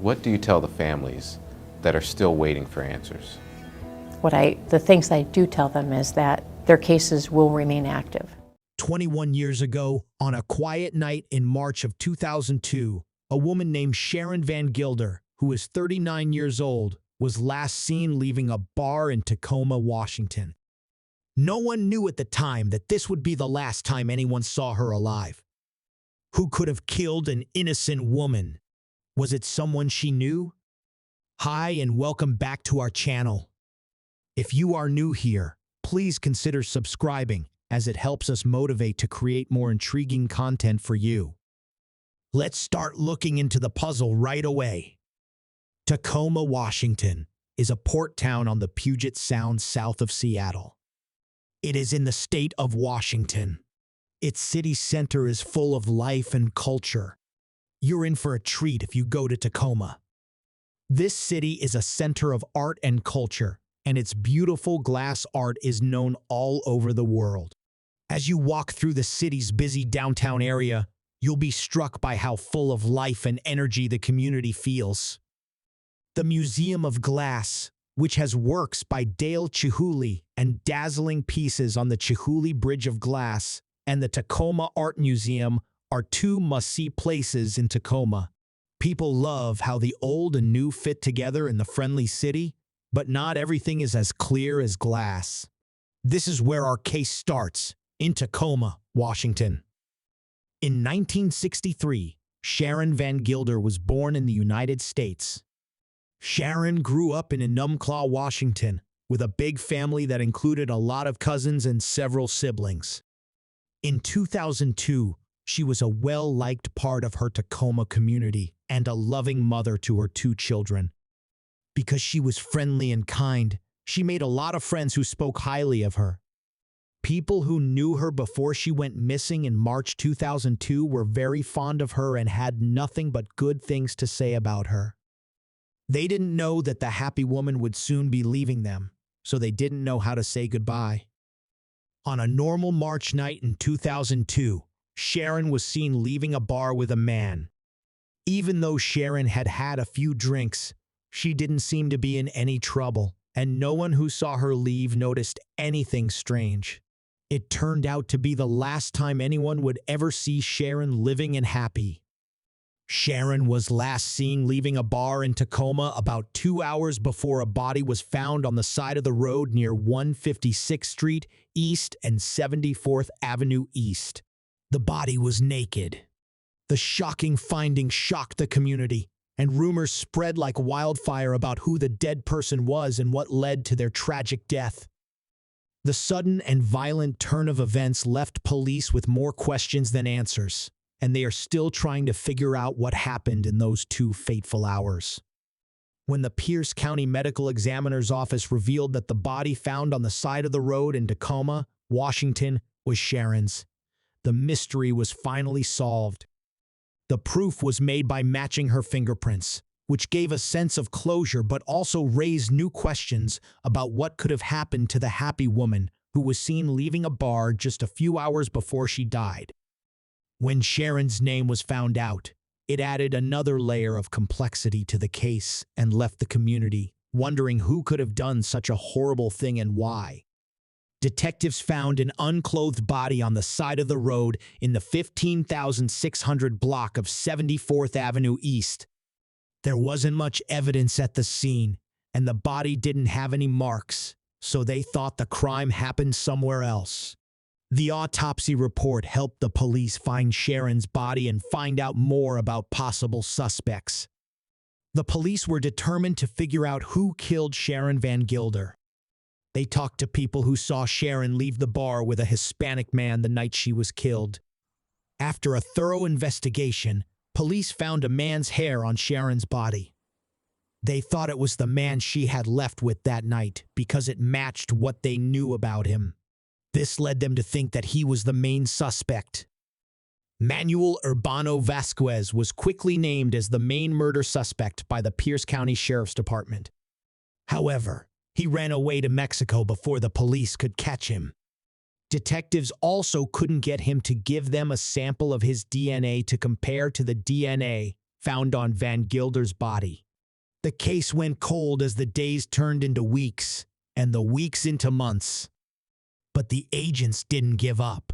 What do you tell the families that are still waiting for answers? The things I do tell them is that their cases will remain active. 21 years ago, on a quiet night in March of 2002, a woman named Sharon Van Gilder, who is 39 years old, was last seen leaving a bar in Tacoma, Washington. No one knew at the time that this would be the last time anyone saw her alive. Who could have killed an innocent woman? Was it someone she knew? Hi, and welcome back to our channel. If you are new here, please consider subscribing, as it helps us motivate to create more intriguing content for you. Let's start looking into the puzzle right away. Tacoma, Washington, is a port town on the Puget Sound south of Seattle. It is in the state of Washington. Its city center is full of life and culture. You're in for a treat if you go to Tacoma. This city is a center of art and culture, and its beautiful glass art is known all over the world. As you walk through the city's busy downtown area, you'll be struck by how full of life and energy the community feels. The Museum of Glass, which has works by Dale Chihuly and dazzling pieces on the Chihuly Bridge of Glass, and the Tacoma Art Museum are two must-see places in Tacoma. People love how the old and new fit together in the friendly city, but not everything is as clear as glass. This is where our case starts, in Tacoma, Washington. In 1963, Sharon Van Gilder was born in the United States. Sharon grew up in Enumclaw, Washington, with a big family that included a lot of cousins and several siblings. In 2002, she was a well-liked part of her Tacoma community and a loving mother to her two children. Because she was friendly and kind, she made a lot of friends who spoke highly of her. People who knew her before she went missing in March 2002 were very fond of her and had nothing but good things to say about her. They didn't know that the happy woman would soon be leaving them, so they didn't know how to say goodbye. On a normal March night in 2002, Sharon was seen leaving a bar with a man. Even though Sharon had had a few drinks, she didn't seem to be in any trouble, and no one who saw her leave noticed anything strange. It turned out to be the last time anyone would ever see Sharon living and happy. Sharon was last seen leaving a bar in Tacoma about 2 hours before a body was found on the side of the road near 156th Street East and 74th Avenue East. The body was naked. The shocking finding shocked the community, and rumors spread like wildfire about who the dead person was and what led to their tragic death. The sudden and violent turn of events left police with more questions than answers, and they are still trying to figure out what happened in those 2 fateful hours. When the Pierce County Medical Examiner's Office revealed that the body found on the side of the road in Tacoma, Washington, was Sharon's, the mystery was finally solved. The proof was made by matching her fingerprints, which gave a sense of closure but also raised new questions about what could have happened to the happy woman who was seen leaving a bar just a few hours before she died. When Sharon's name was found out, it added another layer of complexity to the case and left the community wondering who could have done such a horrible thing and why. Detectives found an unclothed body on the side of the road in the 15,600 block of 74th Avenue East. There wasn't much evidence at the scene, and the body didn't have any marks, so they thought the crime happened somewhere else. The autopsy report helped the police find Sharon's body and find out more about possible suspects. The police were determined to figure out who killed Sharon Van Gilder. They talked to people who saw Sharon leave the bar with a Hispanic man the night she was killed. After a thorough investigation, police found a man's hair on Sharon's body. They thought it was the man she had left with that night because it matched what they knew about him. This led them to think that he was the main suspect. Manuel Urbano Vasquez was quickly named as the main murder suspect by the Pierce County Sheriff's Department. However, he ran away to Mexico before the police could catch him. Detectives also couldn't get him to give them a sample of his DNA to compare to the DNA found on Van Gilder's body. The case went cold as the days turned into weeks, and the weeks into months. But the agents didn't give up.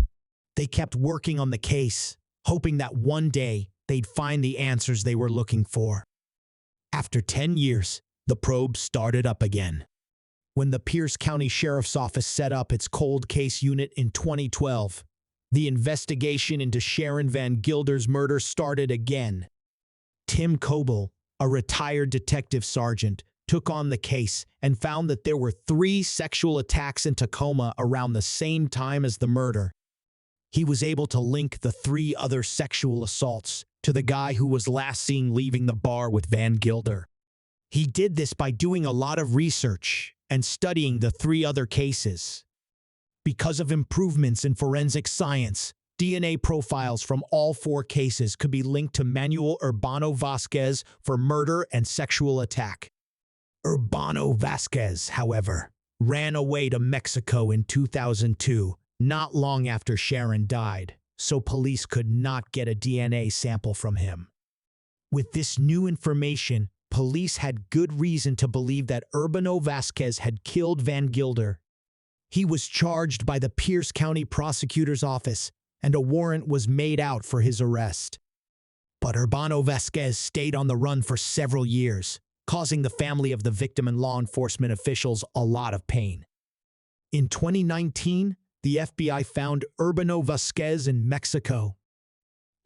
They kept working on the case, hoping that one day they'd find the answers they were looking for. After 10 years, the probe started up again. When the Pierce County Sheriff's Office set up its cold case unit in 2012, the investigation into Sharon Van Gilder's murder started again. Tim Coble, a retired detective sergeant, took on the case and found that there were 3 sexual attacks in Tacoma around the same time as the murder. He was able to link the 3 other sexual assaults to the guy who was last seen leaving the bar with Van Gilder. He did this by doing a lot of research and studying the 3 other cases. Because of improvements in forensic science, DNA profiles from all 4 cases could be linked to Manuel Urbano Vasquez for murder and sexual attack. Urbano Vasquez, however, ran away to Mexico in 2002, not long after Sharon died, so police could not get a DNA sample from him. With this new information, police had good reason to believe that Urbano Vasquez had killed Van Gilder. He was charged by the Pierce County Prosecutor's Office, and a warrant was made out for his arrest. But Urbano Vasquez stayed on the run for several years, causing the family of the victim and law enforcement officials a lot of pain. In 2019, the FBI found Urbano Vasquez in Mexico.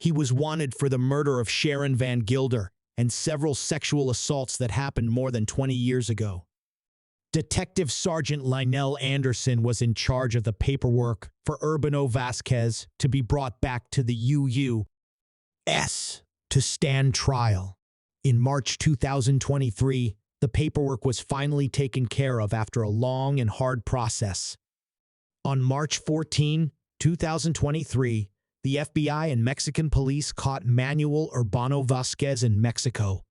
He was wanted for the murder of Sharon Van Gilder and several sexual assaults that happened more than 20 years ago. Detective Sergeant Lionel Anderson was in charge of the paperwork for Urbano Vasquez to be brought back to the U.S. to stand trial. In March 2023, the paperwork was finally taken care of after a long and hard process. On March 14, 2023, the FBI and Mexican police caught Manuel Urbano Vasquez in Mexico.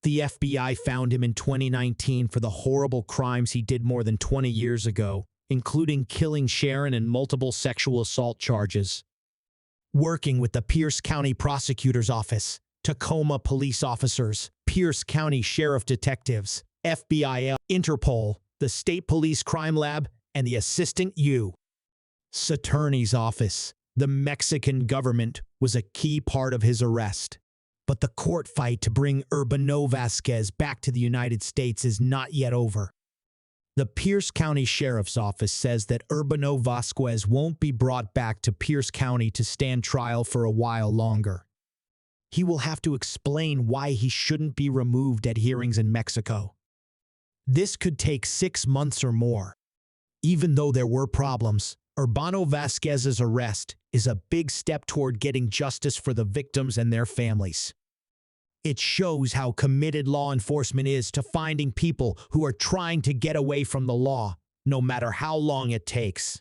The FBI found him in 2019 for the horrible crimes he did more than 20 years ago, including killing Sharon and multiple sexual assault charges. Working with the Pierce County Prosecutor's Office, Tacoma police officers, Pierce County Sheriff detectives, FBI, Interpol, the State Police Crime Lab, and the Assistant U.S. Attorney's Office, the Mexican government was a key part of his arrest. But the court fight to bring Urbano Vasquez back to the United States is not yet over. The Pierce County Sheriff's Office says that Urbano Vasquez won't be brought back to Pierce County to stand trial for a while longer. He will have to explain why he shouldn't be removed at hearings in Mexico. This could take 6 months or more. Even though there were problems, Urbano Vasquez's arrest is a big step toward getting justice for the victims and their families. It shows how committed law enforcement is to finding people who are trying to get away from the law, no matter how long it takes.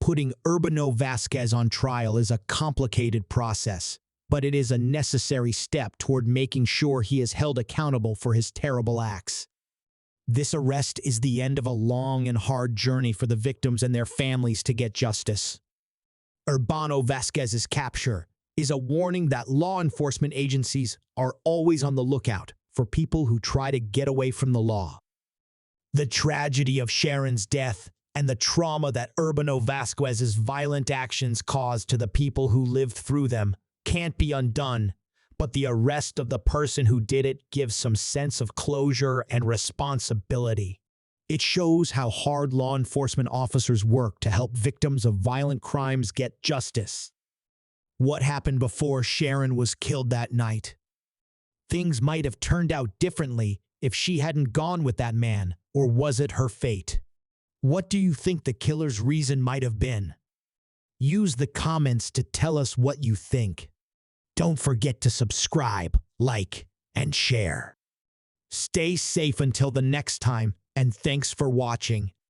Putting Urbano Vasquez on trial is a complicated process, but it is a necessary step toward making sure he is held accountable for his terrible acts. This arrest is the end of a long and hard journey for the victims and their families to get justice. Urbano Vasquez's capture is a warning that law enforcement agencies are always on the lookout for people who try to get away from the law. The tragedy of Sharon's death and the trauma that Urbano Vasquez's violent actions caused to the people who lived through them can't be undone, but the arrest of the person who did it gives some sense of closure and responsibility. It shows how hard law enforcement officers work to help victims of violent crimes get justice. What happened before Sharon was killed that night? Things might have turned out differently if she hadn't gone with that man, or was it her fate? What do you think the killer's reason might have been? Use the comments to tell us what you think. Don't forget to subscribe, like, and share. Stay safe until the next time, and thanks for watching.